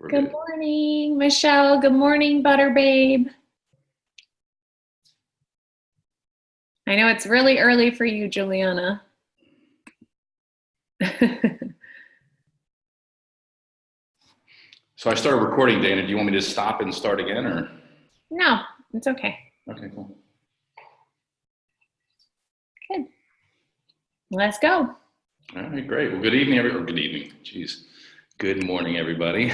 We're Good good. morning, Michelle. Good morning, Butter Babe. I know it's really early for you, Juliana. So I started recording, Dana. Do you want me to stop and start again, or? No, it's okay. Okay, cool. Good. Let's go. All right, great. Well, good evening, everyone. Good evening. Jeez. Good morning, everybody.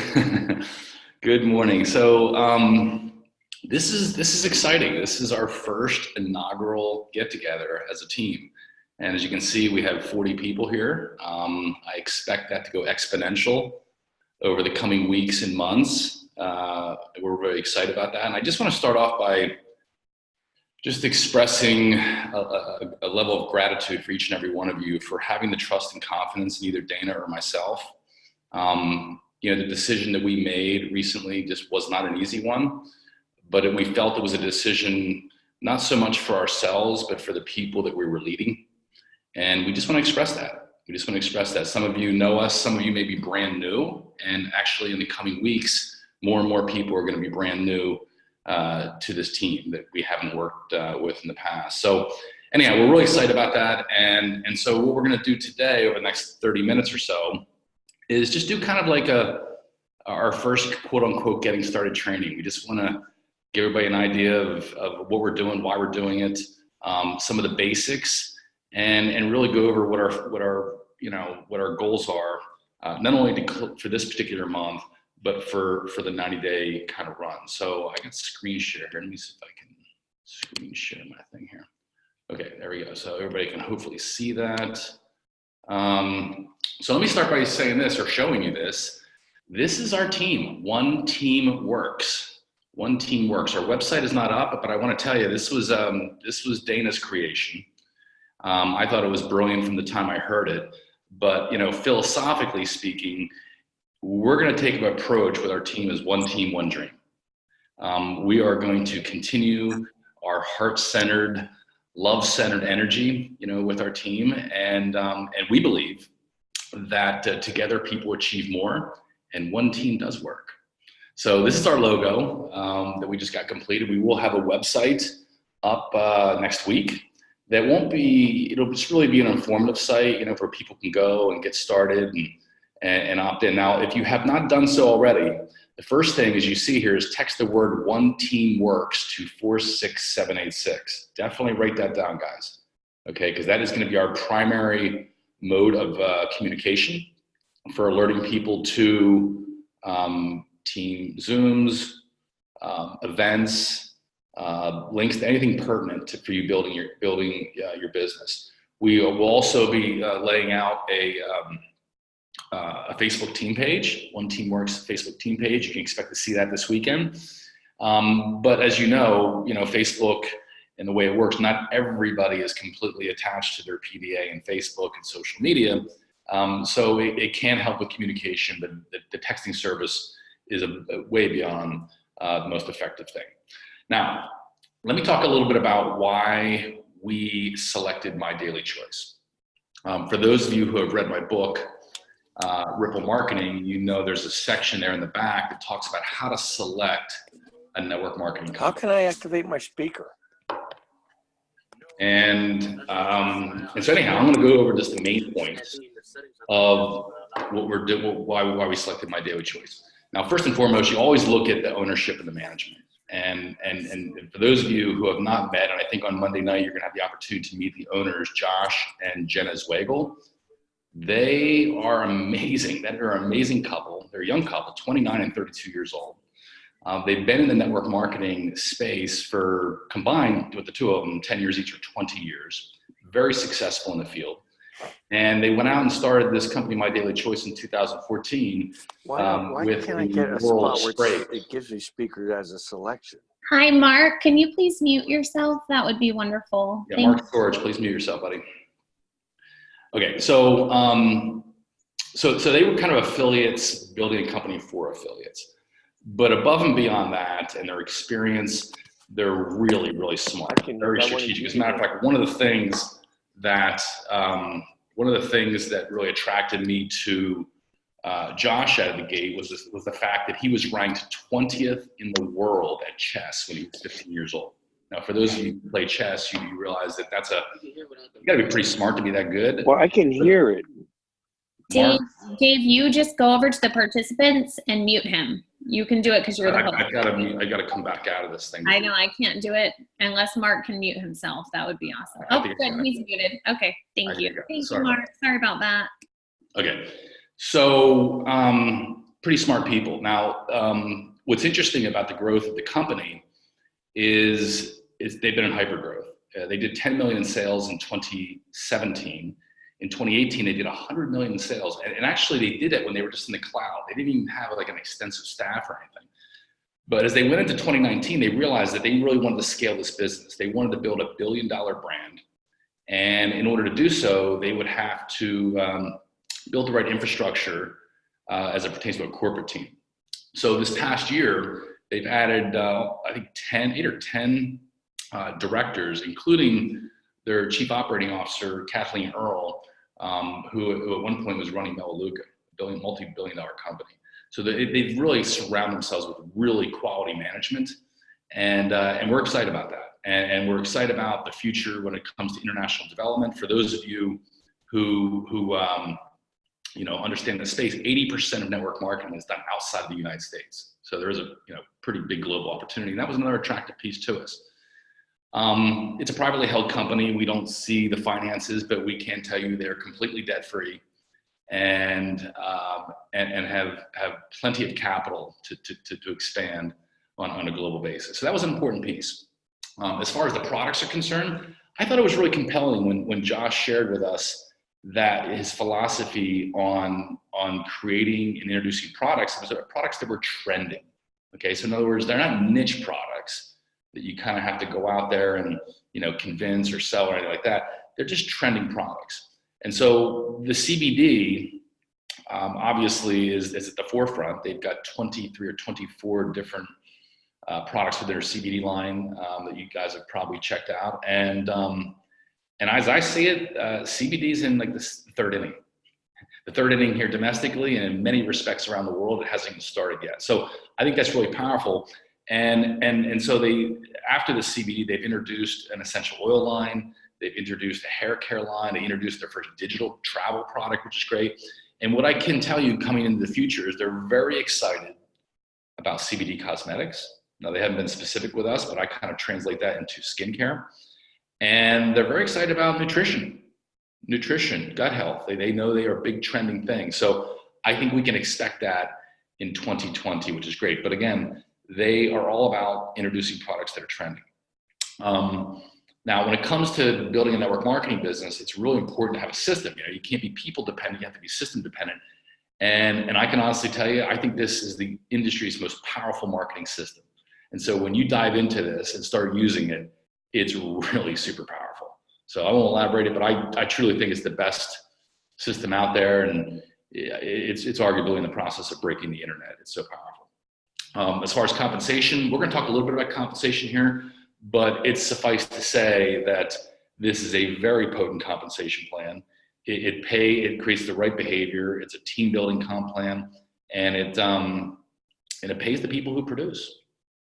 Good morning. So this is exciting. This is our first inaugural get-together as a team. And as you can see, we have 40 people here. I expect that to go exponential over the coming weeks and months. We're very excited about that. And I just want to start off by just expressing a level of gratitude for each and every one of you for having the trust and confidence in either Dana or myself. You know, the decision that we made recently just was not an easy one, but we felt it was a decision not so much for ourselves, but for the people that we were leading. And we just want to express that. We just want to express that. Some of you know us, some of you may be brand new, and actually in the coming weeks, more and more people are going to be brand new to this team that we haven't worked with in the past. So anyhow, we're really excited about that. And so what we're going to do today over the next 30 minutes or so is just do kind of like our first quote unquote getting started training. We just want to give everybody an idea of what we're doing, why we're doing it, some of the basics, and really go over what our goals are, not only for this particular month, but for the 90-day kind of run. So I can screen share here. Let me see if I can screen share my thing here. Okay, there we go. So everybody can hopefully see that. So let me start by saying this or showing you this. This is our team, OneTeamWorx. OneTeamWorx. Our website is not up, but I want to tell you, this was Dana's creation. I thought it was brilliant from the time I heard it, but you know, philosophically speaking, we're going to take an approach with our team as one team, one dream. We are going to continue our heart-centered, love-centered energy, you know, with our team, and we believe that together people achieve more, and one team does work. So this is our logo that we just got completed. We will have a website up next week. That won't be, it'll just really be an informative site, you know, where people can go and get started and opt in. Now, if you have not done so already, the first thing, as you see here, is text the word OneTeamWorx to 46786. Definitely write that down, guys. Okay, because that is going to be our primary mode of communication for alerting people to team Zooms, events, links to anything pertinent for you building your business. We will also be laying out a Facebook team page, OneTeamWorx Facebook team page. You can expect to see that this weekend. But as you know, Facebook and the way it works, not everybody is completely attached to their PDA and Facebook and social media. So it can help with communication, but the texting service is way beyond the most effective thing. Now, let me talk a little bit about why we selected My Daily Choice. For those of you who have read my book, Ripple Marketing, you know there's a section there in the back that talks about how to select a network marketing company. How can I activate my speaker? And so anyhow, I'm going to go over just the main points of what we're doing, why we selected My Daily Choice. Now, first and foremost, you always look at the ownership and the management. And for those of you who have not met, and I think on Monday night, you're going to have the opportunity to meet the owners, Josh and Jenna Zweigel. They are amazing. They're an amazing couple. They're a young couple, 29 and 32 years old. They've been in the network marketing space for, combined with the two of them, 10 years each or 20 years. Very successful in the field. And they went out and started this company, My Daily Choice, in 2014. Why can't I get a spot where it gives me speakers as a selection? Hi, Mark. Can you please mute yourself? That would be wonderful. Yeah, Mark Storage, please mute yourself, buddy. Okay, so they were kind of affiliates, building a company for affiliates. But above and beyond that, and their experience, they're really, really smart, very strategic. As a matter of fact, one of the things that really attracted me to Josh out of the gate was the fact that he was ranked 20th in the world at chess when he was 15 years old. Now, for those of you who play chess, you realize that you got to be pretty smart to be that good. Well, I can hear it. Dave, you just go over to the participants and mute him. You can do it because you're the host. I gotta come back out of this thing. I know I can't do it unless Mark can mute himself. That would be awesome. Oh, good, he's muted. Okay, thank you. Thank you, Mark. Sorry about that. Okay, so pretty smart people. Now, what's interesting about the growth of the company is they've been in hyper growth. They did 10 million in sales in 2017. In 2018, they did 100 million in sales. And actually, they did it when they were just in the cloud. They didn't even have like an extensive staff or anything. But as they went into 2019, they realized that they really wanted to scale this business. They wanted to build a $1 billion brand. And in order to do so, they would have to build the right infrastructure as it pertains to a corporate team. So this past year, they've added, I think, 8 or 10 directors, including their chief operating officer, Kathleen Earle, who at one point was running Melaleuca, a multi-billion-dollar company. So they've really surrounded themselves with really quality management, and we're excited about that. And we're excited about the future when it comes to international development. For those of you who understand the space, 80% of network marketing is done outside of the United States. So there is a pretty big global opportunity, and that was another attractive piece to us. It's a privately held company. We don't see the finances, but we can tell you they're completely debt-free and have plenty of capital to expand on a global basis. So that was an important piece. As far as the products are concerned, I thought it was really compelling when Josh shared with us that his philosophy on creating and introducing products was products that were trending. Okay, so in other words, they're not niche products that you kind of have to go out there and convince or sell or anything like that. They're just trending products. And so the CBD obviously is at the forefront. They've got 23 or 24 different products for their CBD line that you guys have probably checked out. And as I see it, CBD is in like the third inning. The third inning here domestically, and in many respects around the world, it hasn't even started yet. So I think that's really powerful. And so after the CBD, they've introduced an essential oil line. They've introduced a hair care line. They introduced their first digital travel product, which is great. And what I can tell you coming into the future is they're very excited about CBD cosmetics. Now, they haven't been specific with us, but I kind of translate that into skincare. And they're very excited about nutrition, gut health. They know they are a big trending thing. So I think we can expect that in 2020, which is great. But again, they are all about introducing products that are trending. Now, when it comes to building a network marketing business, it's really important to have a system. You can't be people dependent, you have to be system dependent. And I can honestly tell you, I think this is the industry's most powerful marketing system. And so when you dive into this and start using it, it's really super powerful. So I won't elaborate it, but I truly think it's the best system out there. And it's arguably in the process of breaking the internet. It's so powerful. As far as compensation, we're going to talk a little bit about compensation here, but it's suffice to say that this is a very potent compensation plan. It creates the right behavior. It's a team building comp plan, and it pays the people who produce,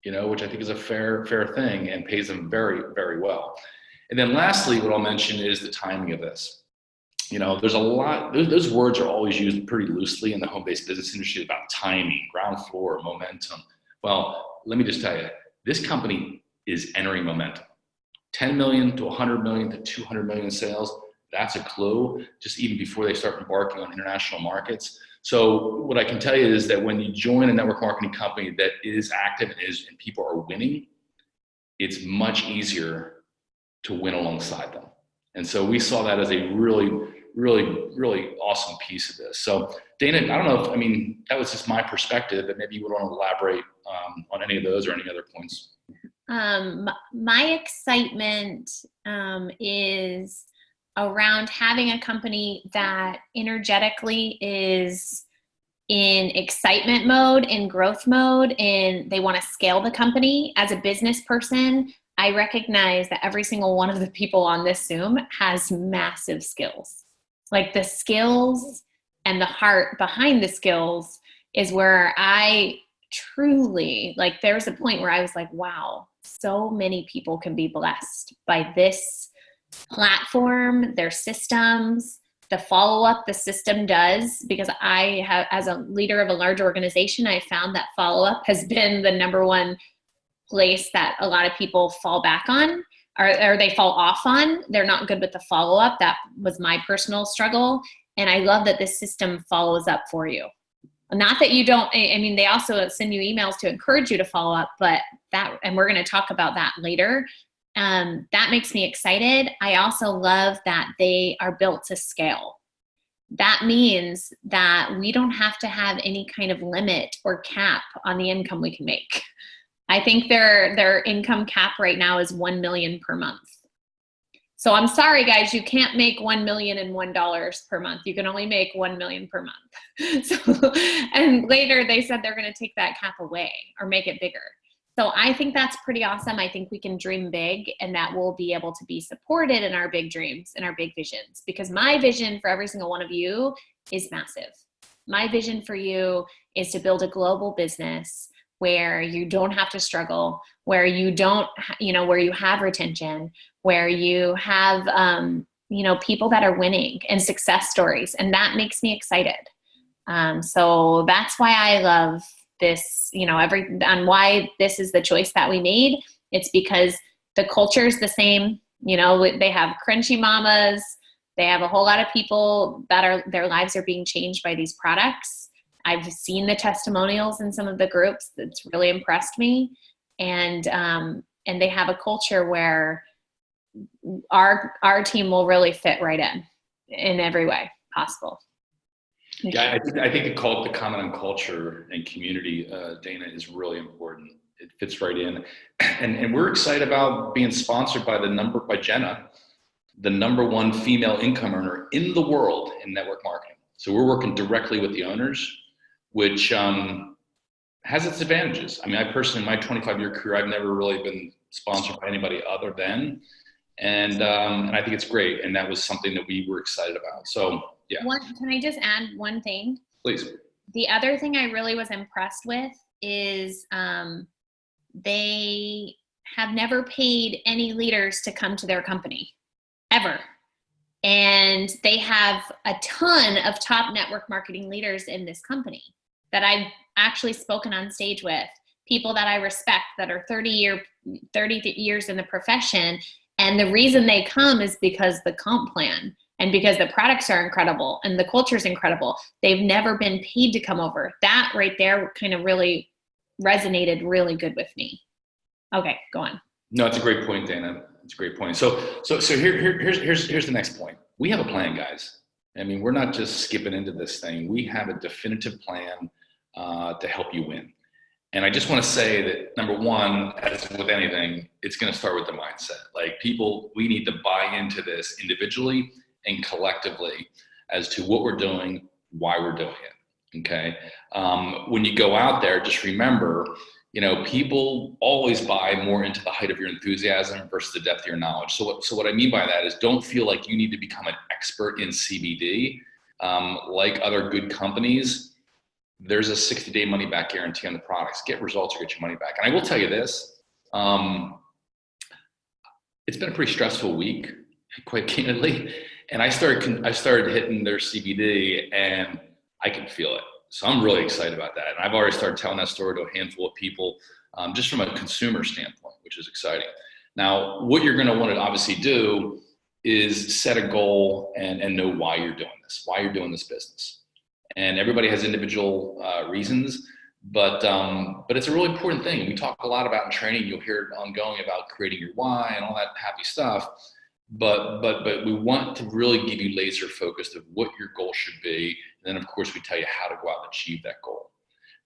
which I think is a fair thing and pays them very, very well. And then lastly, what I'll mention is the timing of this. There's a lot, those words are always used pretty loosely in the home-based business industry about timing, ground floor, momentum. Well, let me just tell you, this company is entering momentum. 10 million to 100 million to 200 million in sales, that's a clue, just even before they start embarking on international markets. So what I can tell you is that when you join a network marketing company that is active and people are winning, it's much easier to win alongside them. And so we saw that as a really, really, really awesome piece of this. So Dana, I don't know if, that was just my perspective, but maybe you would want to elaborate on any of those or any other points. My excitement is around having a company that energetically is in excitement mode, in growth mode, and they want to scale the company. As a business person, I recognize that every single one of the people on this Zoom has massive skills. Like the skills and the heart behind the skills is where I truly, like, there was a point where I was like, wow, so many people can be blessed by this platform, their systems, the follow-up the system does, because I have, as a leader of a large organization, I found that follow-up has been the number one place that a lot of people fall back on, or they fall off on. They're not good with the follow-up. That was my personal struggle. And I love that this system follows up for you. Not that you don't, I mean, they also send you emails to encourage you to follow up, but that, and we're going to talk about that later. That makes me excited. I also love that they are built to scale. That means that we don't have to have any kind of limit or cap on the income we can make. I think their income cap right now is $1 million per month. So I'm sorry, guys, you can't make $1,001 per month. You can only make $1 million per month. So, and later they said they're going to take that cap away or make it bigger. So I think that's pretty awesome. I think we can dream big, and that we'll be able to be supported in our big dreams and our big visions, because my vision for every single one of you is massive. My vision for you is to build a global business where you don't have to struggle, where you don't, where you have retention, where you have, people that are winning and success stories. And that makes me excited. So that's why I love this, and why this is the choice that we made. It's because the culture is the same. They have crunchy mamas. They have a whole lot of people that their lives are being changed by these products. I've seen the testimonials in some of the groups. That's really impressed me. And they have a culture where our team will really fit right in every way possible. Yeah, I think the comment on culture and community, Dana, is really important. It fits right in. And we're excited about being sponsored by Jenna, the #1 female income earner in the world in network marketing. So we're working directly with the owners, which has its advantages. I mean, I personally, in my 25-year career, I've never really been sponsored by anybody other than, and I think it's great. And that was something that we were excited about. So yeah. Can I just add one thing? Please. The other thing I really was impressed with is they have never paid any leaders to come to their company, ever. And they have a ton of top network marketing leaders in this company that I've actually spoken on stage with, people that I respect that are 30 years in the profession. And the reason they come is because the comp plan and because the products are incredible and the culture is incredible. They've never been paid to come over. That right there kind of really resonated really good with me. Okay, go on. No, it's a great point, Dana. It's a great point. So here's the next point. We have a plan, guys. I mean, we're not just skipping into this thing. We have a definitive plan to help you win. And I just want to say that, number one, as with anything, it's going to start with the mindset. Like, we need to buy into this individually and collectively as to what we're doing, why we're doing it. Okay. When you go out there, just remember, people always buy more into the height of your enthusiasm versus the depth of your knowledge. So what I mean by that is, don't feel like you need to become an expert in CBD. Like other good companies, there's a 60-day money back guarantee on the products. Get results or get your money back. And I will tell you this, it's been a pretty stressful week, quite candidly. And I started hitting their CBD, and I can feel it. So I'm really excited about that. And I've already started telling that story to a handful of people, just from a consumer standpoint, which is exciting. Now, what you're going to want to obviously do is set a goal and know why you're doing this business. And everybody has individual reasons, but it's a really important thing. We talk a lot about in training. You'll hear it ongoing about creating your why and all that happy stuff. But we want to really give you laser focused of what your goal should be. And then, of course, we tell you how to go out and achieve that goal.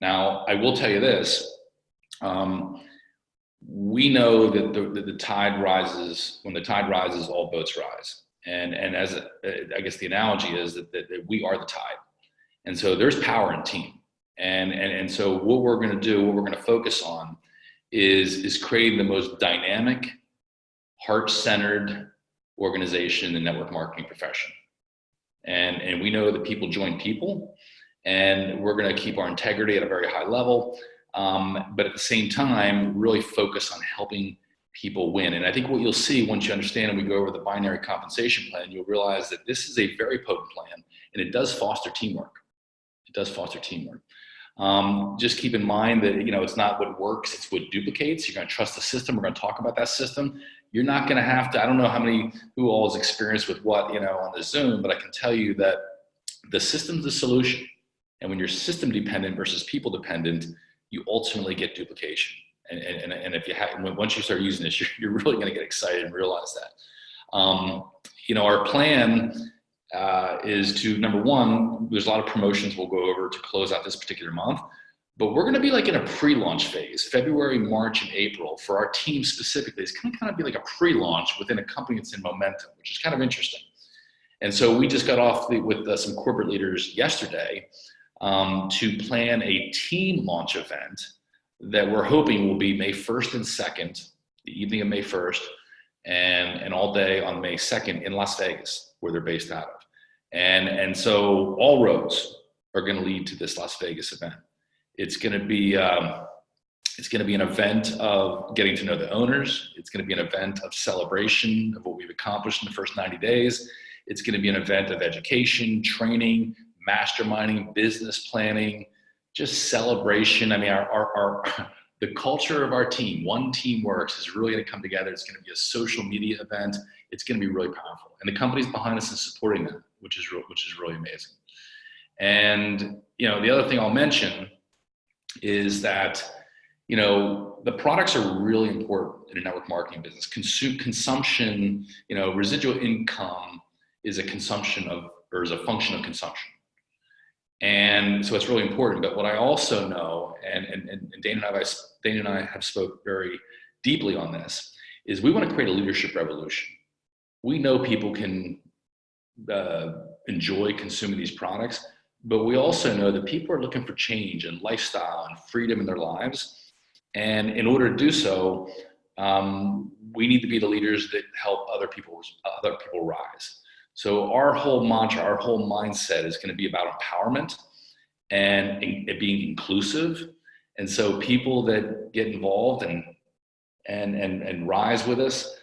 Now, I will tell you this. We know that the tide rises. When the tide rises, all boats rise. And as I guess the analogy is that we are the tide. And so there's power in team. And so what we're going to do, what we're going to focus on is creating the most dynamic, heart-centered organization in the network marketing profession. And we know that people join people, and we're going to keep our integrity at a very high level. But at the same time, really focus on helping people win. And I think what you'll see once you understand and we go over the binary compensation plan, you'll realize that this is a very potent plan, and it does foster teamwork. It does foster teamwork. Just keep in mind that, it's not what works, it's what duplicates. You're going to trust the system. We're going to talk about that system. You're not going to have to, I don't know who all is experienced with what, on the Zoom, but I can tell you that the system's the solution. And when you're system dependent versus people dependent, you ultimately get duplication. And if you once you start using this, you're really going to get excited and realize that. Our plan is to, number one, there's a lot of promotions we'll go over to close out this particular month, but we're going to be like in a pre-launch phase, February, March, and April for our team specifically. It's going to kind of be like a pre-launch within a company that's in momentum, which is kind of interesting. And so we just got off with some corporate leaders yesterday to plan a team launch event that we're hoping will be May 1st and 2nd, the evening of May 1st, and all day on May 2nd in Las Vegas, where they're based out of. And so all roads are going to lead to this Las Vegas event. It's going to be an event of getting to know the owners. It's going to be an event of celebration of what we've accomplished in the first 90 days. It's going to be an event of education, training, masterminding, business planning, just celebration. I mean, the culture of our team, OneTeamWorx, is really going to come together. It's going to be a social media event. It's going to be really powerful. And the company's behind us and supporting that, which is really amazing. And, the other thing I'll mention is that, the products are really important in a network marketing business. Consumption, residual income is a function of consumption. And so it's really important. But what I also know, and Dana and I have spoke very deeply on this, is we want to create a leadership revolution. We know people can enjoy consuming these products, but we also know that people are looking for change and lifestyle and freedom in their lives. And in order to do so, we need to be the leaders that help other people rise. So our whole mantra, our whole mindset is going to be about empowerment and being inclusive. And so people that get involved and rise with us,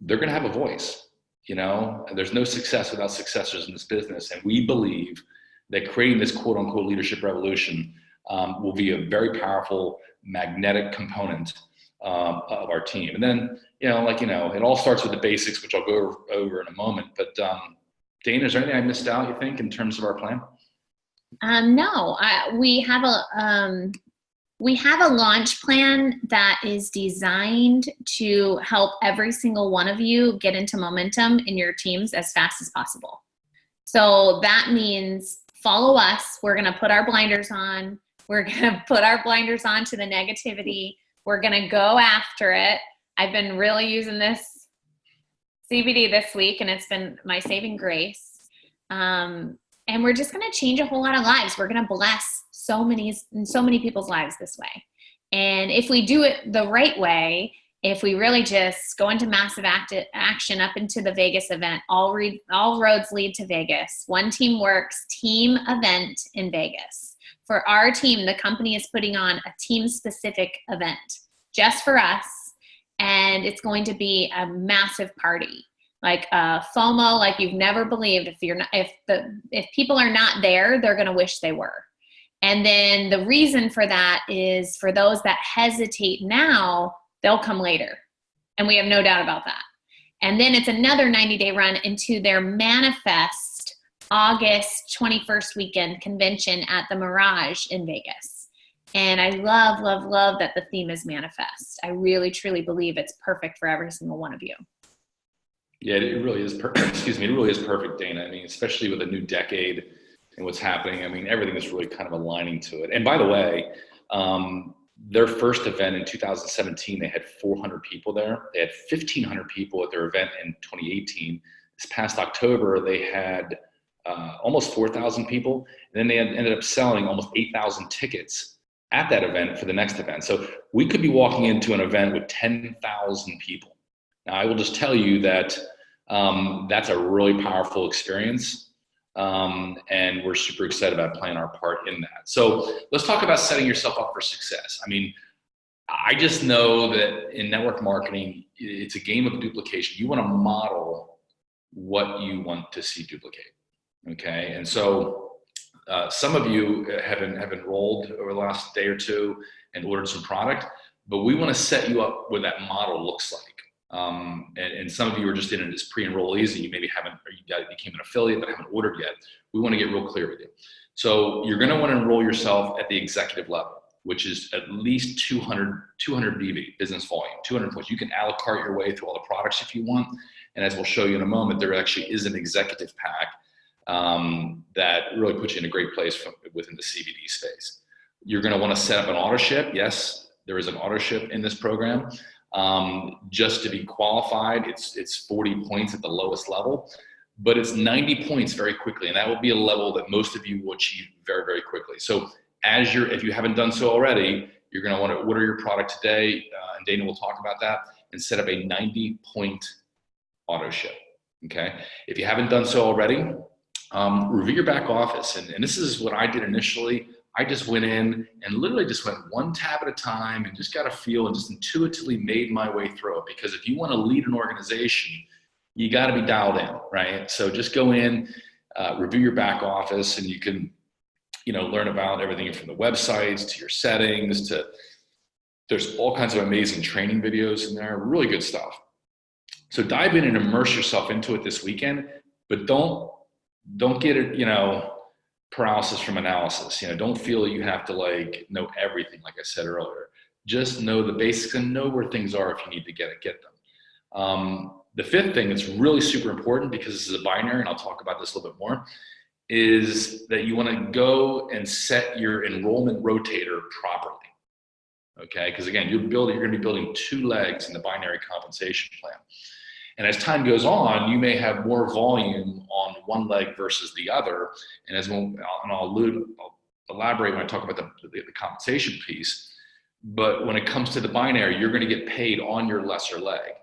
they're going to have a voice, and there's no success without successors in this business. And we believe that creating this quote unquote leadership revolution will be a very powerful magnetic component of our team. And then, it all starts with the basics, which I'll go over in a moment. But Dana, is there anything I missed out, you think, in terms of our plan? No, we have a launch plan that is designed to help every single one of you get into momentum in your teams as fast as possible. So that means follow us. We're going to put our blinders on. We're going to put our blinders on to the negativity. We're going to go after it. I've been really using this CBD this week, and it's been my saving grace. And we're just going to change a whole lot of lives. We're going to bless so many people's lives this way. And if we do it the right way, if we really just go into massive action up into the Vegas event, all roads lead to Vegas. OneTeamWorx team event in Vegas. For our team, the company is putting on a team-specific event just for us, and it's going to be a massive party, like FOMO, like you've never believed. If people are not there, they're going to wish they were. And then the reason for that is for those that hesitate now, they'll come later. And we have no doubt about that. And then it's another 90-day run into their Manifest August 21st weekend convention at the Mirage in Vegas. And I love, love, love that the theme is Manifest. I really, truly believe it's perfect for every single one of you. Yeah, it really is perfect. It really is perfect, Dana. I mean, especially with a new decade and what's happening. I mean, everything is really kind of aligning to it. And by the way, their first event in 2017, they had 400 people there. They had 1,500 people at their event in 2018. This past October, they had almost 4,000 people. And then they ended up selling almost 8,000 tickets at that event for the next event. So we could be walking into an event with 10,000 people. Now, I will just tell you that that's a really powerful experience. And we're super excited about playing our part in that. So let's talk about setting yourself up for success. I mean, I just know that in network marketing, it's a game of duplication. You want to model what you want to see duplicate. Okay. And so some of you have enrolled over the last day or two and ordered some product, but we want to set you up what that model looks like. And some of you are just in it as pre-enrollees and you maybe haven't, or you became an affiliate but haven't ordered yet. We want to get real clear with you. So you're going to want to enroll yourself at the executive level, which is at least 200 BV, business volume, 200 points. You can a la carte your way through all the products if you want. And as we'll show you in a moment, there actually is an executive pack that really puts you in a great place within the CBD space. You're going to want to set up an auto ship. Yes, there is an auto ship in this program. Just to be qualified, it's 40 points at the lowest level, but it's 90 points very quickly. And that will be a level that most of you will achieve very, very quickly. So if you haven't done so already, you're going to want to order your product today, and Dana will talk about that, and set up a 90-point auto ship. Okay. If you haven't done so already, review your back office. And this is what I did initially. I just went in and literally just went one tab at a time and just got a feel and just intuitively made my way through it. Because if you want to lead an organization, you got to be dialed in, right? So just go in, review your back office, and you can, learn about everything from the websites to your settings there's all kinds of amazing training videos in there, really good stuff. So dive in and immerse yourself into it this weekend, but don't get it, paralysis from analysis. Don't feel you have to know everything, like I said earlier. Just know the basics and know where things are if you need to get them. The fifth thing that's really super important, because this is a binary, and I'll talk about this a little bit more, is that you want to go and set your enrollment rotator properly. Okay, because again, you're going to be building two legs in the binary compensation plan. And as time goes on, you may have more volume on one leg versus the other. And I'll elaborate when I talk about the compensation piece. But when it comes to the binary, you're going to get paid on your lesser leg.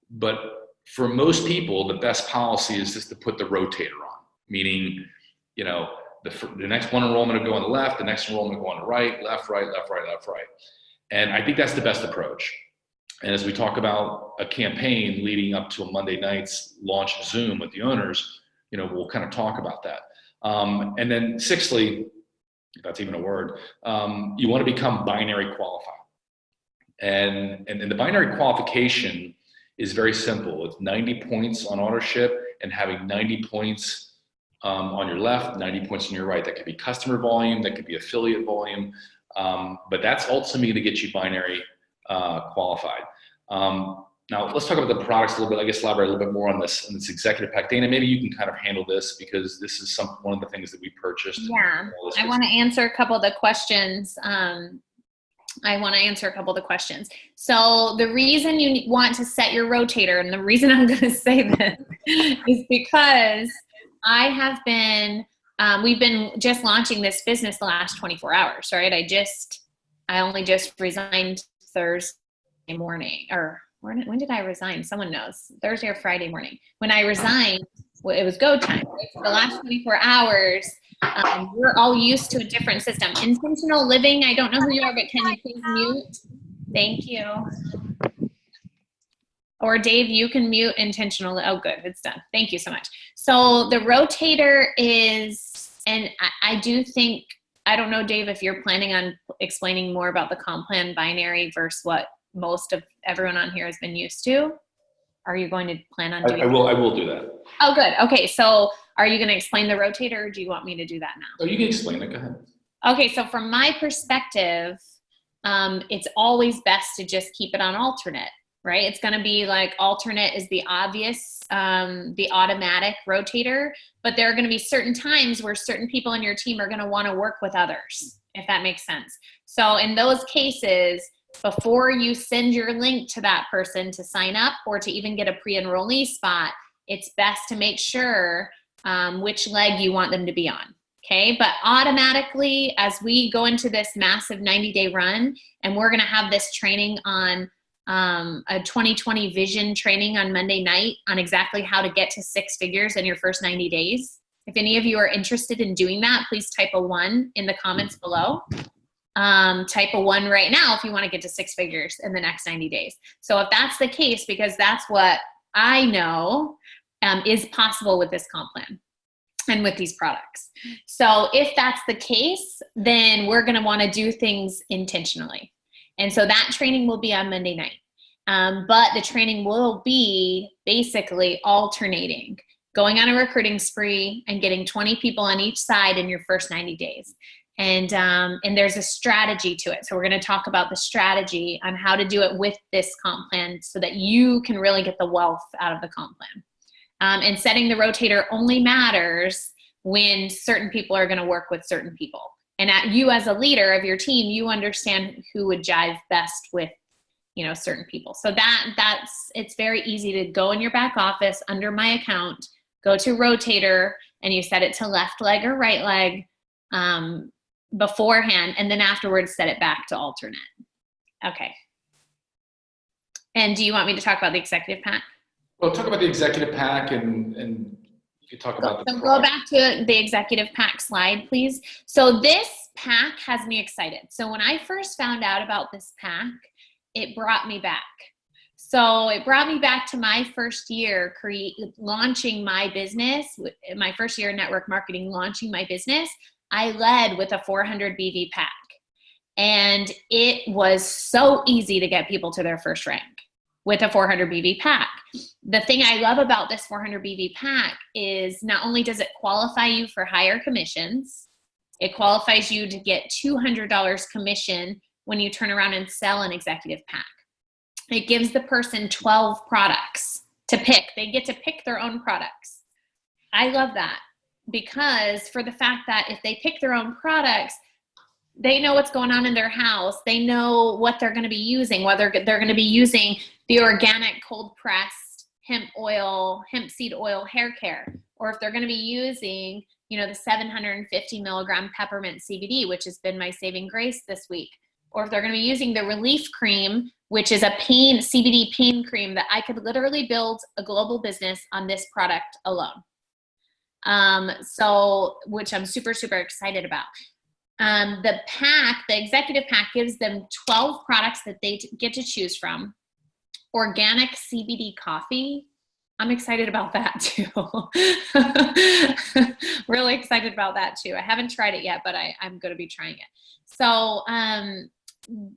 But for most people, the best policy is just to put the rotator on, meaning, the next one enrollment will go on the left, the next enrollment will go on the right, left, right, left, right, left, right. And I think that's the best approach. And as we talk about a campaign leading up to a Monday night's launch of Zoom with the owners, we'll kind of talk about that. And then sixthly, if that's even a word, you want to become binary qualified. And the binary qualification is very simple. It's 90 points on auto ship and having 90 points on your left, 90 points on your right. That could be customer volume, that could be affiliate volume, but that's ultimately to get you binary qualified. Now let's talk about the products a little bit. I guess elaborate a little bit more on this executive pack. Dana, maybe you can kind of handle this because this is one of the things that we purchased. Yeah, I want to answer a couple of the questions. So the reason you want to set your rotator, and the reason I'm going to say this is because I have been, we've been just launching this business the last 24 hours, right? I only just resigned Thursday morning, or when did I resign? Someone knows. Thursday or Friday morning. When I resigned, it was go time, right? For the last 24 hours, we're all used to a different system. Intentional living, I don't know who you are, but can you please mute? Thank you. Or Dave, you can mute intentional. Oh, good, it's done. Thank you so much. So the rotator is, and I do think, I don't know, Dave, if you're planning on explaining more about the comp plan binary versus what most of everyone on here has been used to. Are you going to plan on doing I will do that. Oh, good. Okay. So are you going to explain the rotator, or do you want me to do that now? Oh, you can explain it. Go ahead. Okay. So from my perspective, it's always best to just keep it on alternate, right? It's going to be like alternate is the obvious, the automatic rotator, but there are going to be certain times where certain people in your team are going to want to work with others, if that makes sense. So in those cases, before you send your link to that person to sign up or to even get a pre-enrollee spot, it's best to make sure which leg you want them to be on. Okay, but automatically, as we go into this massive 90-day run, and we're going to have this training on a 2020 vision training on Monday night on exactly how to get to 6 figures in your first 90 days. If any of you are interested in doing that, please type a 1 in the comments below. Type a 1 right now if you want to get to 6 figures in the next 90 days. So if that's the case, because that's what I know is possible with this comp plan and with these products. So if that's the case, then we're going to want to do things intentionally. And so that training will be on Monday night. But the training will be basically alternating, going on a recruiting spree and getting 20 people on each side in your first 90 days. And there's a strategy to it. So we're going to talk about the strategy on how to do it with this comp plan so that you can really get the wealth out of the comp plan. And setting the rotator only matters when certain people are going to work with certain people. And you as a leader of your team, you understand who would jive best with, certain people. So it's very easy to go in your back office under my account, go to rotator, and you set it to left leg or right leg beforehand, and then afterwards set it back to alternate. Okay. And do you want me to talk about the executive pack? Well, talk about the executive pack and you can talk about the product. Go back to the executive pack slide, please. So this pack has me excited. So when I first found out about this pack, it brought me back. So it brought me back to my first year launching my business, my first year in network marketing, launching my business. I led with a 400 BV pack. And it was so easy to get people to their first rank with a 400 BV pack. The thing I love about this 400 BV pack is not only does it qualify you for higher commissions, it qualifies you to get $200 commission when you turn around and sell an executive pack. It gives the person 12 products to pick. They get to pick their own products. I love that because for the fact that if they pick their own products, they know what's going on in their house. They know what they're going to be using, whether they're going to be using the organic cold pressed hemp seed oil hair care, or if they're going to be using, the 750 milligram peppermint CBD, which has been my saving grace this week, or if they're going to be using the relief cream, which is a CBD pain cream that I could literally build a global business on this product alone. Which I'm super, super excited about. The executive pack gives them 12 products that they get to choose from. Organic CBD coffee. I'm excited about that too. Really excited about that too. I haven't tried it yet, but I'm going to be trying it. So,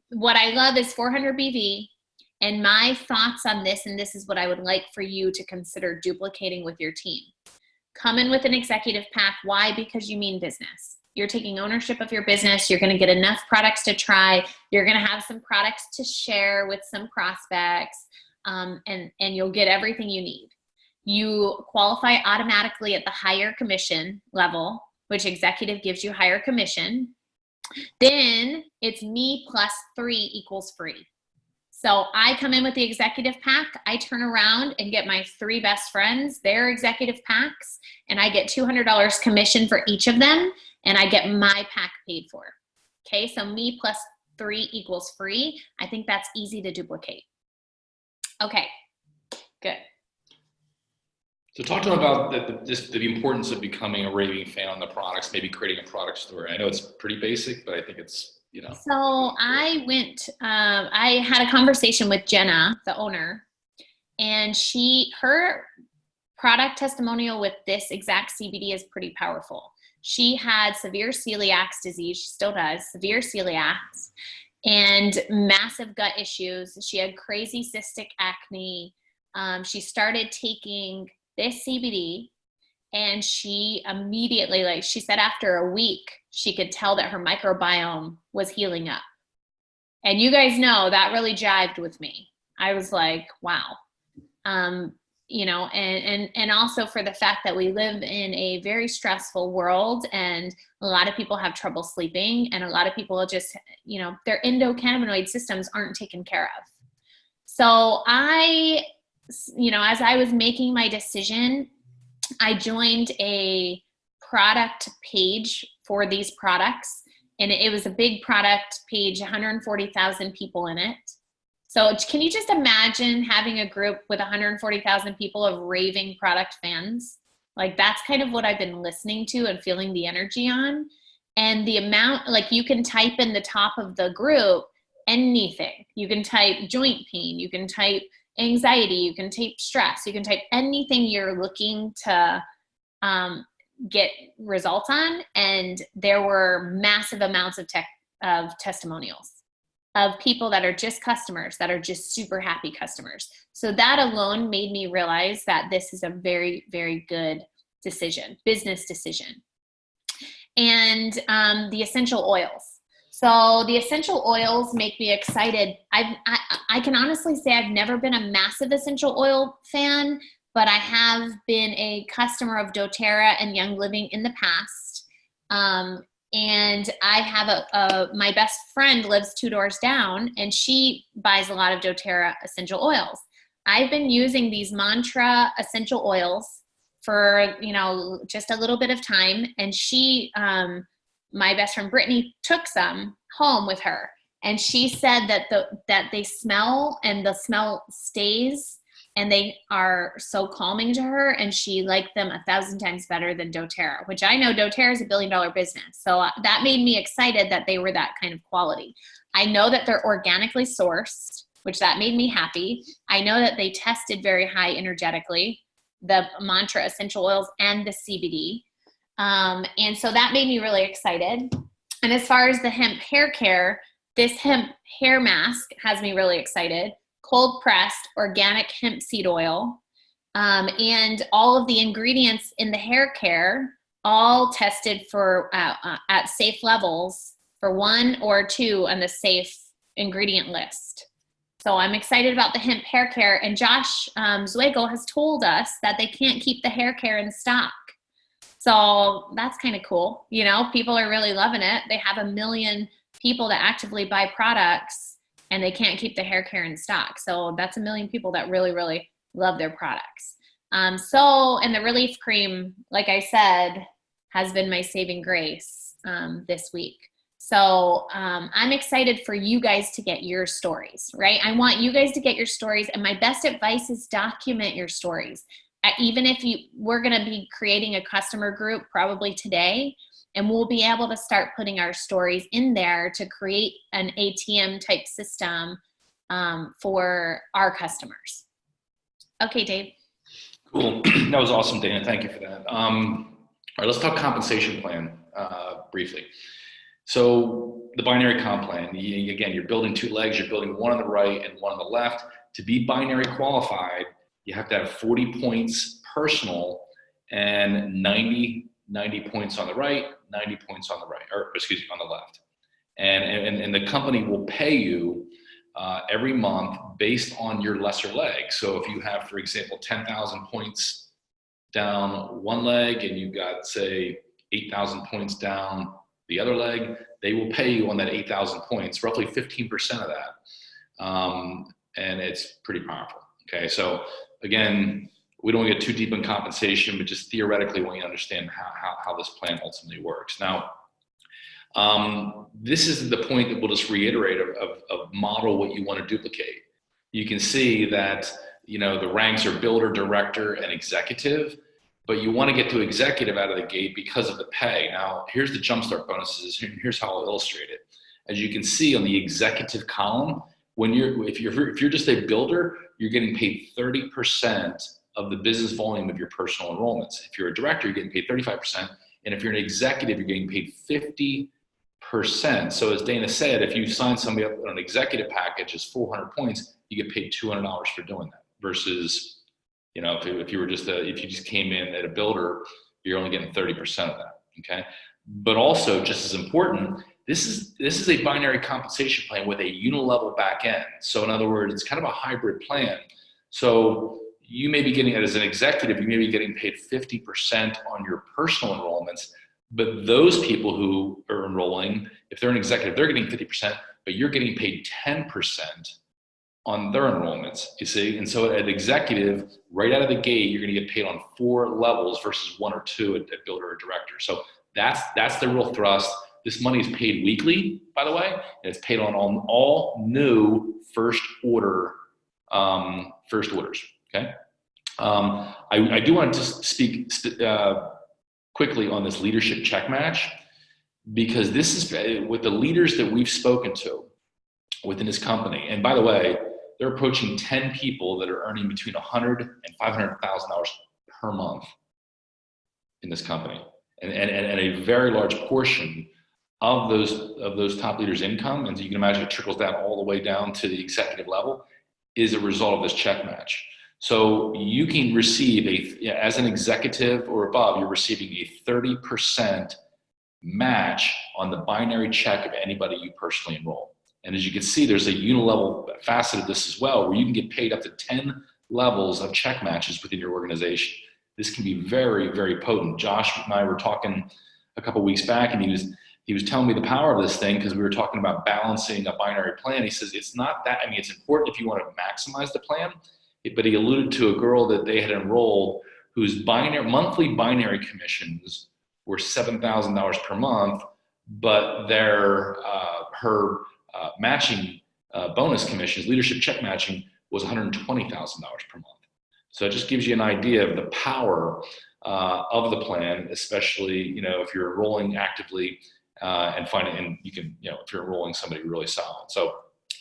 what I love is 400 BV, and my thoughts on this, and this is what I would like for you to consider duplicating with your team. Come in with an executive pack. Why? Because you mean business. You're taking ownership of your business. You're going to get enough products to try. You're going to have some products to share with some prospects, and you'll get everything you need. You qualify automatically at the higher commission level, which executive gives you higher commission. Then it's me plus 3 equals free. So I come in with the executive pack. I turn around and get my 3 best friends their executive packs, and I get $200 commission for each of them, and I get my pack paid for. Okay, so me plus 3 equals free. I think that's easy to duplicate. Okay, good. So talk to them about the importance of becoming a raving fan on the products, maybe creating a product story. I know it's pretty basic, but I think it's, So I had a conversation with Jenna, the owner, and her product testimonial with this exact CBD is pretty powerful. She had severe celiac disease. She still does, severe celiac, and massive gut issues. She had crazy cystic acne. She started taking this CBD, and she immediately, she said after a week, she could tell that her microbiome was healing up. And you guys know that really jived with me. I was like, wow. And also for the fact that we live in a very stressful world, and a lot of people have trouble sleeping, and a lot of people just, their endocannabinoid systems aren't taken care of. So as I was making my decision, I joined a product page for these products, and it was a big product page, 140,000 people in it. So can you just imagine having a group with 140,000 people of raving product fans? Like that's kind of what I've been listening to and feeling the energy on. And the amount, like you can type in the top of the group anything. You can type joint pain, you can type anxiety, you can type stress, you can type anything you're looking to get results on. And there were massive amounts of testimonials of people that are just customers, that are just super happy customers. So that alone made me realize that this is a very, very good decision, business decision. And the essential oils. So the essential oils make me excited. I can honestly say I've never been a massive essential oil fan, but I have been a customer of doTERRA and Young Living in the past. And I have my best friend lives 2 doors down, and she buys a lot of doTERRA essential oils. I've been using these Mantra essential oils for, just a little bit of time. And she, my best friend Brittany, took some home with her, and she said that they smell, and the smell stays, and they are so calming to her, and she liked them 1,000 times better than doTERRA, which I know doTERRA is $1 billion business. So that made me excited that they were that kind of quality. I know that they're organically sourced, which that made me happy. I know that they tested very high energetically, the Mantra essential oils and the CBD. And so that made me really excited. And as far as the hemp hair care, this hemp hair mask has me really excited. Cold pressed organic hemp seed oil, and all of the ingredients in the hair care, all tested for at safe levels for 1 or 2 on the safe ingredient list. So I'm excited about the hemp hair care. And Josh Zwagel has told us that they can't keep the hair care in stock. So that's kind of cool. People are really loving it. They have 1 million people that actively buy products, and they can't keep the hair care in stock. So that's 1 million people that really, really love their products. And the relief cream, like I said, has been my saving grace this week. So I'm excited for you guys to get your stories, right? I want you guys to get your stories. And my best advice is document your stories. Even if we're going to be creating a customer group probably today, and we'll be able to start putting our stories in there to create an ATM type system for our customers. Okay, Dave. Cool. That was awesome, Dana. Thank you for that. All right, let's talk compensation plan briefly. So the binary comp plan, again, you're building 2 legs. You're building one on the right and one on the left. To be binary qualified, you have to have 40 points personal and 90 points on the right, 90 points on the right, on the left. And the company will pay you every month based on your lesser leg. So if you have, for example, 10,000 points down one leg, and you've got, say, 8,000 points down the other leg, they will pay you on that 8,000 points, roughly 15% of that. And it's pretty powerful. Okay, so again, we don't get too deep in compensation, but just theoretically, when you understand how this plan ultimately works. Now, this is the point that we'll just reiterate of model what you want to duplicate. You can see that, the ranks are builder, director, and executive, but you want to get to executive out of the gate because of the pay. Now, here's the jumpstart bonuses, and here's how I'll illustrate it. As you can see on the executive column, if you're just a builder, you're getting paid 30% of the business volume of your personal enrollments. If you're a director, you're getting paid 35%. And if you're an executive, you're getting paid 50%. So as Dana said, if you sign somebody up on an executive package is 400 points, you get paid $200 for doing that. Versus, if you just came in at a builder, you're only getting 30% of that. Okay. But also, just as important, this is a binary compensation plan with a unilevel back end. So in other words, it's kind of a hybrid plan. So you may be getting, as an executive, you may be getting paid 50% on your personal enrollments, but those people who are enrolling, if they're an executive, they're getting 50%, but you're getting paid 10% on their enrollments, you see? And so at executive, right out of the gate, you're gonna get paid on 4 levels versus 1 or 2 at builder or director. So that's the real thrust. This money is paid weekly, by the way, and it's paid on all new first orders, okay? I do want to speak quickly on this leadership check match, because this is with the leaders that we've spoken to within this company. And by the way, they're approaching 10 people that are earning between $100,000 and $500,000 per month in this company. And a very large portion of those top leaders' income, and you can imagine it trickles down all the way down to the executive level, is a result of this check match. So you can receive as an executive or above, you're receiving a 30% match on the binary check of anybody you personally enroll. And as you can see, there's a unilevel facet of this as well, where you can get paid up to 10 levels of check matches within your organization. This can be very, very potent. Josh and I were talking a couple of weeks back, and he was telling me the power of this thing, because we were talking about balancing a binary plan. He says, it's not that, I mean, it's important if you want to maximize the plan, but he alluded to a girl that they had enrolled whose monthly binary commissions were $7,000 per month, but her matching bonus commissions, leadership check matching, was $120,000 per month. So it just gives you an idea of the power of the plan, especially if you're enrolling actively and you can if you're enrolling somebody really solid. So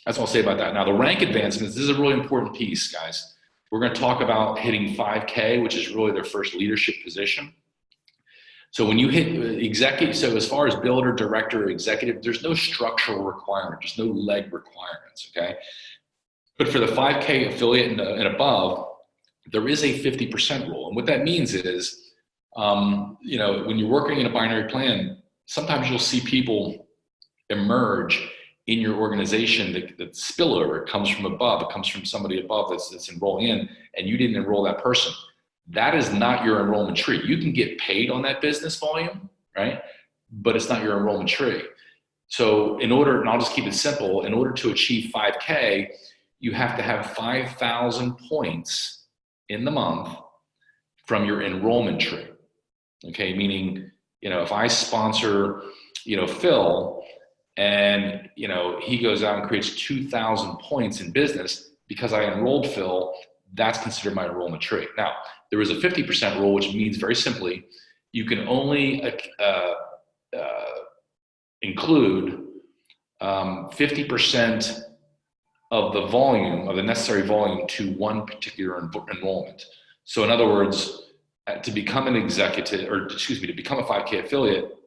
that's what I'll say about that. Now the rank advancements, this is a really important piece, guys. We're going to talk about hitting 5K, which is really their first leadership position. So when you hit executive, so as far as builder, director, executive, there's no structural requirement, there's no leg requirements, okay? But for the 5K affiliate and above, there is a 50% rule. And what that means is, when you're working in a binary plan, sometimes you'll see people emerge in your organization that spillover. It comes from above, it comes from somebody above that's enrolling in, and you didn't enroll that person. That is not your enrollment tree. You can get paid on that business volume, right? But it's not your enrollment tree. So and I'll just keep it simple, in order to achieve 5K, you have to have 5,000 points in the month from your enrollment tree. Okay, meaning, if I sponsor, Phil, and, he goes out and creates 2,000 points in business because I enrolled Phil, that's considered my enrollment tree. Now, there is a 50% rule, which means very simply, you can only include 50% of the volume, of the necessary volume to one particular enrollment. So in other words, to become an executive, to become a 5K affiliate,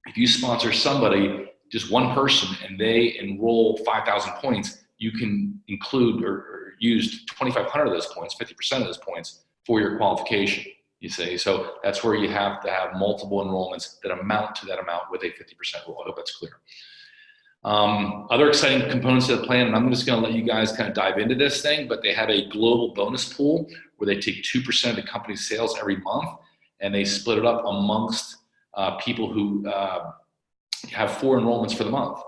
if you sponsor somebody, just one person, and they enroll 5,000 points, you can include or use 2,500 of those points, 50% of those points for your qualification, you see. So that's where you have to have multiple enrollments that amount to that amount with a 50% rule. I hope that's clear. Other exciting components of the plan, and I'm just going to let you guys kind of dive into this thing, but they have a global bonus pool where they take 2% of the company's sales every month, and they split it up amongst people who have 4 enrollments for the month.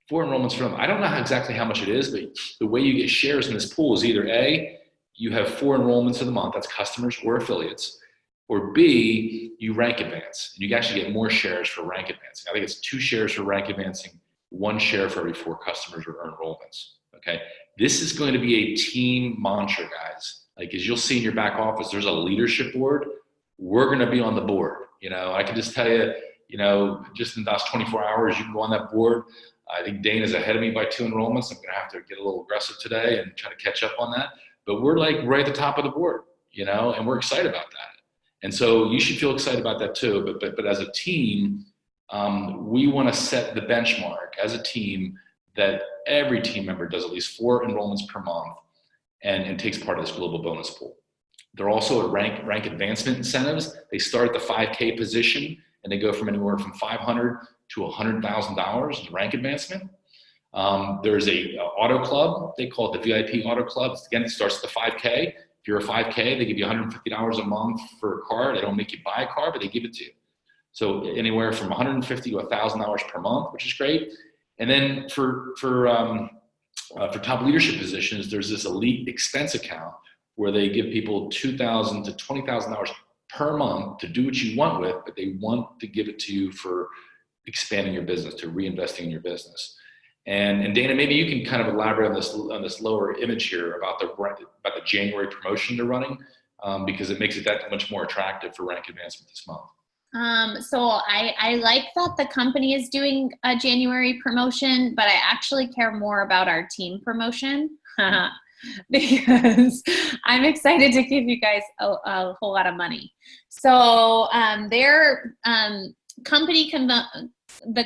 4 enrollments for them. I don't know exactly how much it is, but the way you get shares in this pool is either A, you have 4 enrollments in the month, that's customers or affiliates, or B, you rank advance. And you actually get more shares for rank advancing. I think it's 2 shares for rank advancing, 1 share for every 4 customers or enrollments, okay? This is going to be a team mantra, guys. Like, as you'll see in your back office, there's a leadership board. We're going to be on the board. I can just tell you, just in the last 24 hours, you can go on that board. I think Dane is ahead of me by 2 enrollments. I'm going to have to get a little aggressive today and try to catch up on that. But we're like right at the top of the board, and we're excited about that. And so you should feel excited about that too. But as a team, we want to set the benchmark as a team that every team member does at least 4 enrollments per month and takes part of this global bonus pool. They're also at rank advancement incentives. They start at the 5K position, and they go from anywhere from $500 to $100,000 in rank advancement. There's a auto club. They call it the VIP auto club. Again, it starts at the 5K. If you're a 5K, they give you $150 a month for a car. They don't make you buy a car, but they give it to you. So anywhere from $150 to $1,000 per month, which is great. And then for top leadership positions, there's this elite expense account where they give people $2,000 to $20,000 per month to do what you want with, but they want to give it to you for expanding your business, to reinvesting in your business. And Dana, maybe you can kind of elaborate on this lower image here about the January promotion they're running. because it makes it that much more attractive for rank advancement this month. So I like that the company is doing a January promotion, but I actually care more about our team promotion because I'm excited to give you guys a whole lot of money. So their the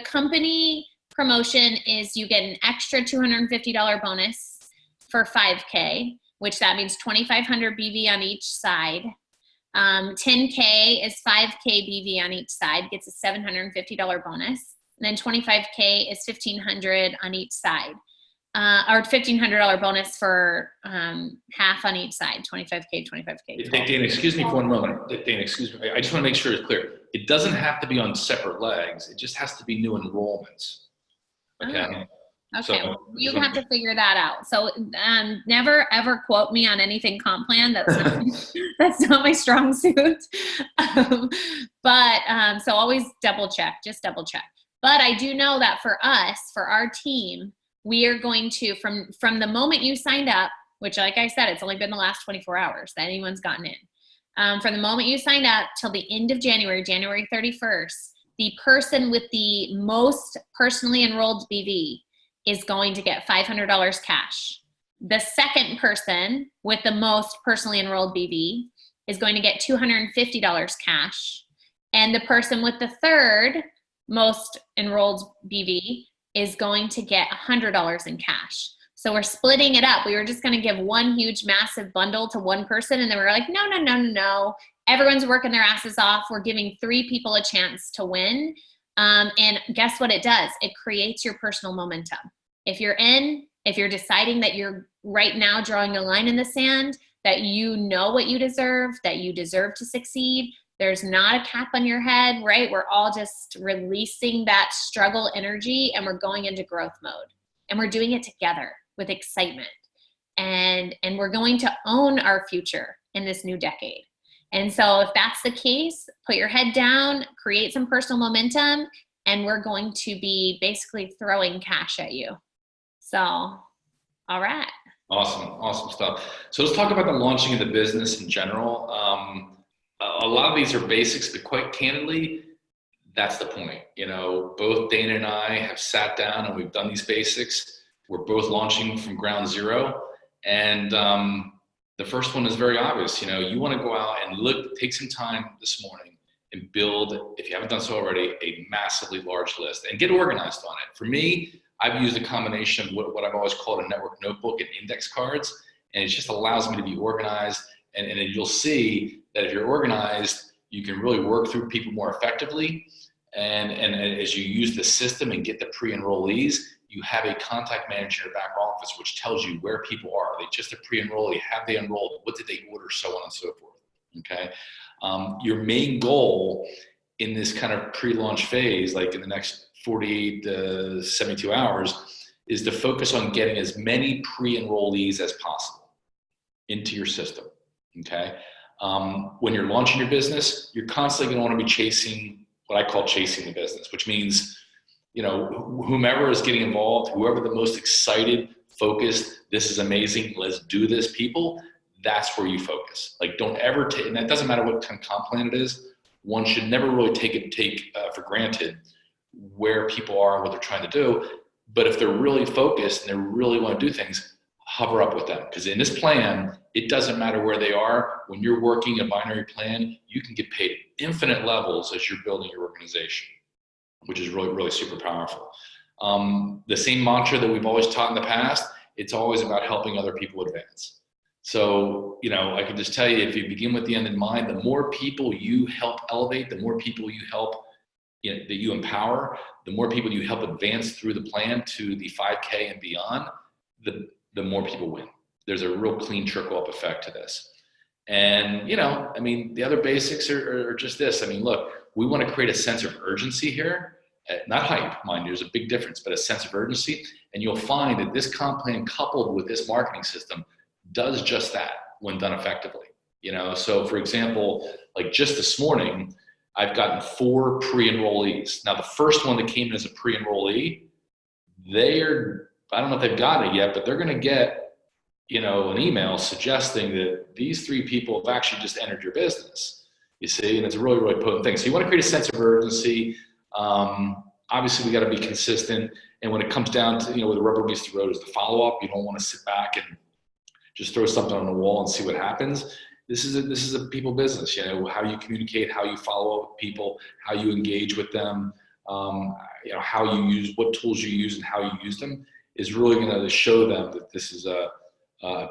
company promotion is you get an extra $250 bonus for 5K, which that means 2,500 BV on each side. 10K is 5K BV on each side, gets a $750 bonus. And then 25K is 1,500 on each side, or $1,500 bonus for half on each side, 25K, 25K. Dana, excuse me for one moment. Dana, excuse me. I just want to make sure it's clear. It doesn't have to be on separate legs. It just has to be new enrollments. Okay. Oh. Okay, so, well, you have to figure that out. So never ever quote me on anything comp plan. That's not my strong suit. So always double check, just double check. But I do know that for us, for our team, we are going to, from the moment you signed up, which like I said, it's only been the last 24 hours that anyone's gotten in. From the moment you signed up till the end of January 31st, the person with the most personally enrolled BV is going to get $500 cash. The second person with the most personally enrolled BV is going to get $250 cash. And the person with the third most enrolled BV is going to get $100 in cash. So we're splitting it up. We were just going to give one huge massive bundle to one person. And then we were like, no. Everyone's working their asses off. We're giving 3 people a chance to win. And guess what it does? It creates your personal momentum. If you're deciding that you're right now drawing a line in the sand, that you know what you deserve, that you deserve to succeed, there's not a cap on your head, right? We're all just releasing that struggle energy and we're going into growth mode. And we're doing it together with excitement. And we're going to own our future in this new decade. And so if that's the case, put your head down, create some personal momentum, and we're going to be basically throwing cash at you. So, all right. Awesome stuff. So let's talk about the launching of the business in general. A lot of these are basics, but quite candidly, that's the point. You know, both Dana and I have sat down and we've done these basics. We're both launching from ground zero. And the first one is very obvious. You know, you want to go out and take some time this morning and build, if you haven't done so already, a massively large list and get organized on it. For me, I've used a combination of what I've always called a network notebook and index cards, and it just allows me to be organized. And you'll see that if you're organized, you can really work through people more effectively. And as you use the system and get the pre-enrollees, you have a contact manager in your back office, which tells you where people are. Are they just a pre-enrollee? Have they enrolled? What did they order? So on and so forth. Okay. Your main goal in this kind of pre-launch phase, like in the next 48 to 72 hours, is to focus on getting as many pre-enrollees as possible into your system. Okay. When you're launching your business, you're constantly going to want to be chasing what I call chasing the business, which means, you know, whomever is getting involved, whoever the most excited, focused, this is amazing, let's do this people, that's where you focus. Like, don't ever take, and that doesn't matter what kind of comp plan it is, one should never really take for granted where people are and what they're trying to do. But if they're really focused and they really want to do things, hover up with them. Because in this plan, it doesn't matter where they are. When you're working a binary plan, you can get paid infinite levels as you're building your organization, which is really, really super powerful. The same mantra that we've always taught in the past, it's always about helping other people advance. So, you know, I can just tell you, if you begin with the end in mind, the more people you help elevate, the more people you help, you know, that you empower, the more people you help advance through the plan to the 5K and beyond, the more people win. There's a real clean trickle up effect to this. And, you know, I mean, the other basics are just this. I mean, look, we want to create a sense of urgency here, not hype, mind you, there's a big difference, but a sense of urgency. And you'll find that this comp plan coupled with this marketing system does just that when done effectively. You know, so for example, like just this morning, I've gotten 4 pre-enrollees. Now the first one that came in as a pre-enrollee, I don't know if they've gotten it yet, but they're going to get an email suggesting that these 3 people have actually just entered your business, you see, and it's a really, really potent thing. So you want to create a sense of urgency. Obviously, we got to be consistent. And when it comes down to, where the rubber meets the road is the follow-up. You don't want to sit back and just throw something on the wall and see what happens. This is a people business, how you communicate, how you follow up with people, how you engage with them, how you use, what tools you use and how you use them is really going to show them that this is a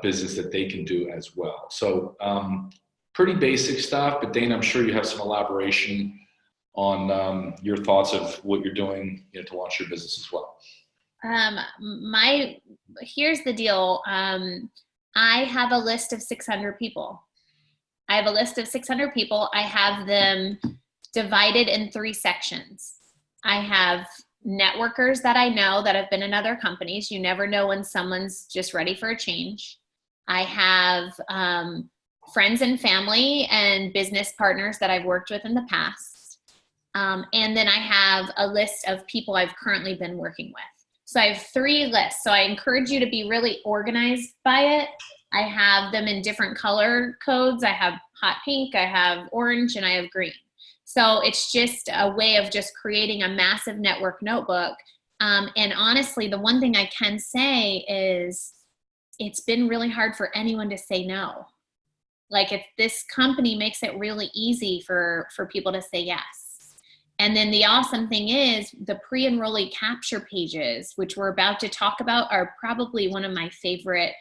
business that they can do as well. So pretty basic stuff, but Dana, I'm sure you have some elaboration on your thoughts of what you're doing to launch your business as well. Here's the deal. I have a list of 600 people. I have them divided in 3 sections. I have networkers that I know that have been in other companies. You never know when someone's just ready for a change. I have friends and family and business partners that I've worked with in the past. And then I have a list of people I've currently been working with. So I have 3 lists. So I encourage you to be really organized by it. I have them in different color codes. I have hot pink, I have orange, and I have green. So it's just a way of just creating a massive network notebook. And honestly, the one thing I can say is it's been really hard for anyone to say no. Like this company makes it really easy for people to say yes. And then the awesome thing is the pre-enrollee capture pages, which we're about to talk about, are probably one of my favorite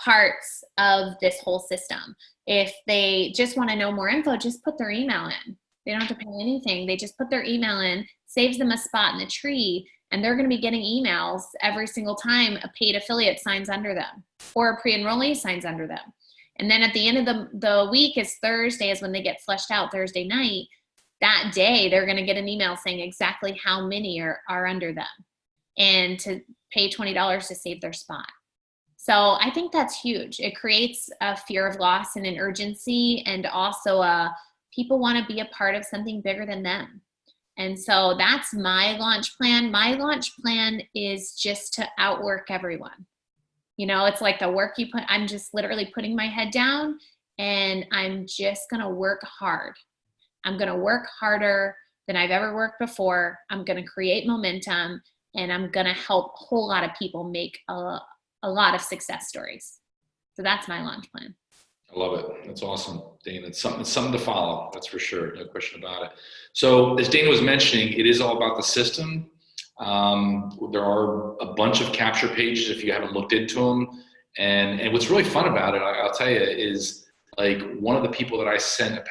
parts of this whole system. If they just want to know more info, just put their email in. They don't have to pay anything. They just put their email in, saves them a spot in the tree, and they're going to be getting emails every single time a paid affiliate signs under them or a pre-enrollee signs under them. And then at the end of the week is Thursday is when they get fleshed out Thursday night. That day, they're going to get an email saying exactly how many are under them and to pay $20 to save their spot. So I think that's huge. It creates a fear of loss and an urgency, and also people want to be a part of something bigger than them. And so that's my launch plan. My launch plan is just to outwork everyone. It's like the work you put, I'm just literally putting my head down and I'm just going to work hard. I'm going to work harder than I've ever worked before. I'm going to create momentum, and I'm going to help a whole lot of people make a lot of success stories. So that's my launch plan. I love it. That's awesome, Dana. It's something to follow. That's for sure. No question about it. So as Dana was mentioning, it is all about the system. There are a bunch of capture pages if you haven't looked into them. And what's really fun about it, I'll tell you, is like one of the people that I sent,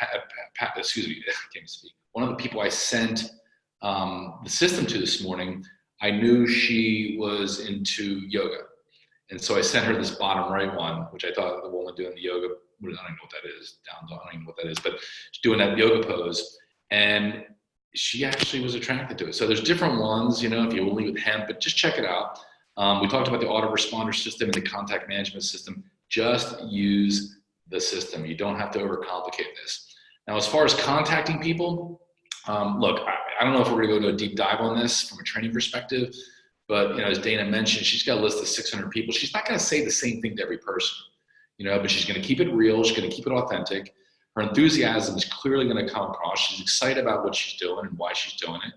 one of the people I sent the system to this morning, I knew she was into yoga. And so I sent her this bottom right one, which I thought the woman doing the yoga, I don't know what that is, down dog, I don't even know what that is, but she's doing that yoga pose. And she actually was attracted to it. So there's different ones, if you will leave with hemp, but just check it out. We talked about the autoresponder system and the contact management system. Just use the system. You don't have to overcomplicate this. Now, as far as contacting people, look, I don't know if we're going to go to a deep dive on this from a training perspective, but as Dana mentioned, she's got a list of 600 people. She's not going to say the same thing to every person, but she's going to keep it real. She's going to keep it authentic. Her enthusiasm is clearly going to come across. She's excited about what she's doing and why she's doing it.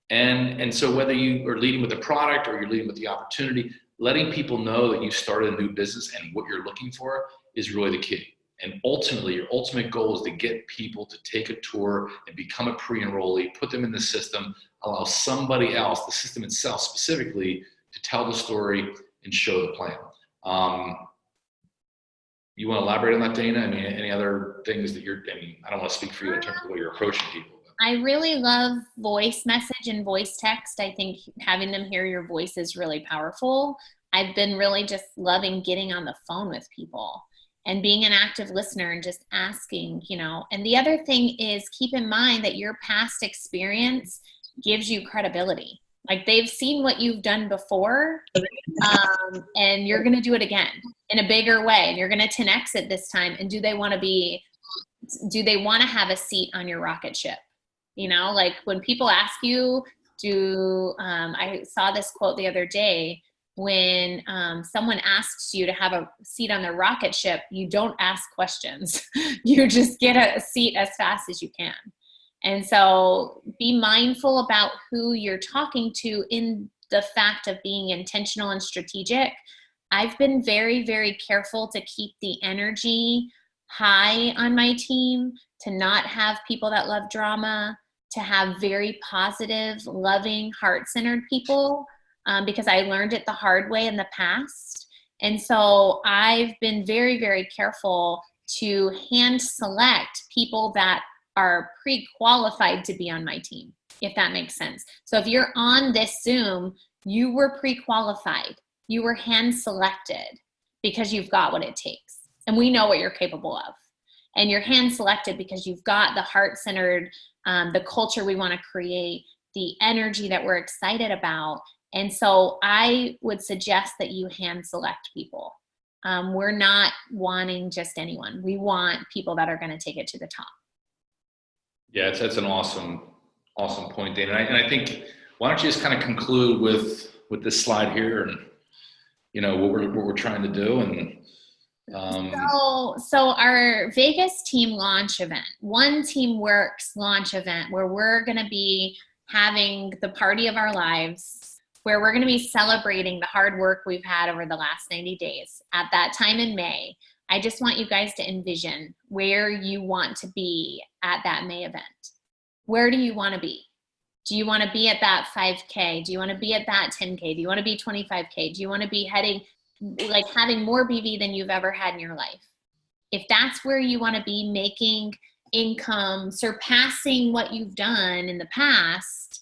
And so whether you are leading with the product or you're leading with the opportunity, letting people know that you started a new business and what you're looking for is really the key. And ultimately, your ultimate goal is to get people to take a tour and become a pre-enrollee, put them in the system, allow somebody else, the system itself specifically, to tell the story and show the plan. You want to elaborate on that, Dana? I mean, any other things that I don't want to speak for you in terms of the way you're approaching people. I really love voice message and voice text. I think having them hear your voice is really powerful. I've been really just loving getting on the phone with people and being an active listener and just asking, And the other thing is keep in mind that your past experience gives you credibility. Like they've seen what you've done before, and you're going to do it again in a bigger way. And you're going to 10X it this time. And do they want to have a seat on your rocket ship? Like when people ask you, I saw this quote the other day, When someone asks you to have a seat on their rocket ship, you don't ask questions. You just get a seat as fast as you can. And so be mindful about who you're talking to in the fact of being intentional and strategic. I've been very, very careful to keep the energy high on my team, to not have people that love drama, to have very positive, loving, heart-centered people, because I learned it the hard way in the past. And so I've been very, very careful to hand select people that are pre-qualified to be on my team, if that makes sense. So if you're on this Zoom, you were pre-qualified. You were hand selected because you've got what it takes. And we know what you're capable of. And you're hand selected because you've got the heart-centered, the culture we want to create, the energy that we're excited about. And so I would suggest that you hand select people. We're not wanting just anyone. We want people that are going to take it to the top. Yeah, that's an awesome point, Dana. And I think, why don't you just kind of conclude with this slide here, and what we're trying to do. And so our Vegas team launch event, OneTeamWorx launch event, where we're going to be having the party of our lives, where we're going to be celebrating the hard work we've had over the last 90 days. At that time in May, I just want you guys to envision where you want to be at that May event. Where do you want to be? Do you want to be at that 5K? Do you want to be at that 10K? Do you want to be 25K? Do you want to be heading, like having more BV than you've ever had in your life? If that's where you want to be, making income, surpassing what you've done in the past,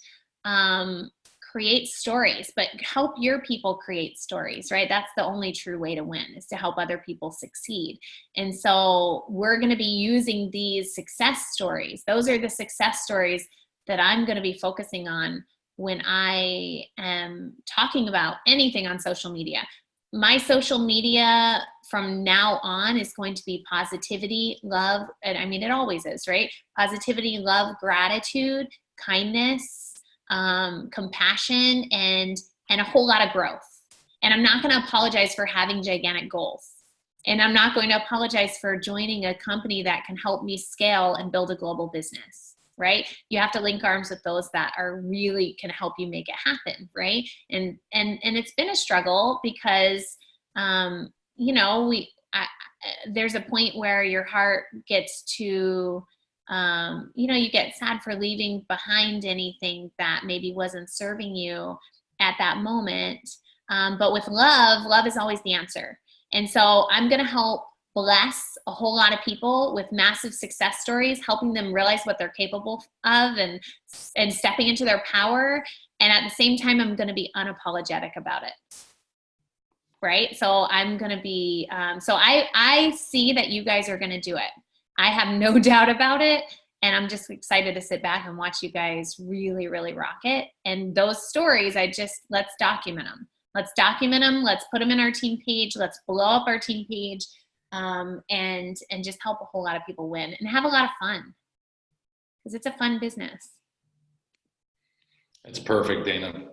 create stories, but help your people create stories, right? That's the only true way to win, is to help other people succeed. And so we're going to be using these success stories. Those are the success stories that I'm going to be focusing on when I am talking about anything on social media. My social media from now on is going to be positivity, love, and I mean, it always is, right? Positivity, love, gratitude, kindness, compassion, and a whole lot of growth. And I'm not going to apologize for having gigantic goals. And I'm not going to apologize for joining a company that can help me scale and build a global business, right? You have to link arms with those that are really can help you make it happen, right? And it's been a struggle because, there's a point where your heart gets to, you get sad for leaving behind anything that maybe wasn't serving you at that moment. But with love is always the answer. And so I'm going to help bless a whole lot of people with massive success stories, helping them realize what they're capable of and stepping into their power. And at the same time, I'm going to be unapologetic about it. Right? So I'm going to be, I see that you guys are going to do it. I have no doubt about it. And I'm just excited to sit back and watch you guys really, really rock it. And those stories, let's document them. Let's document them. Let's put them in our team page. Let's blow up our team page, and just help a whole lot of people win and have a lot of fun, because it's a fun business. That's perfect, Dana.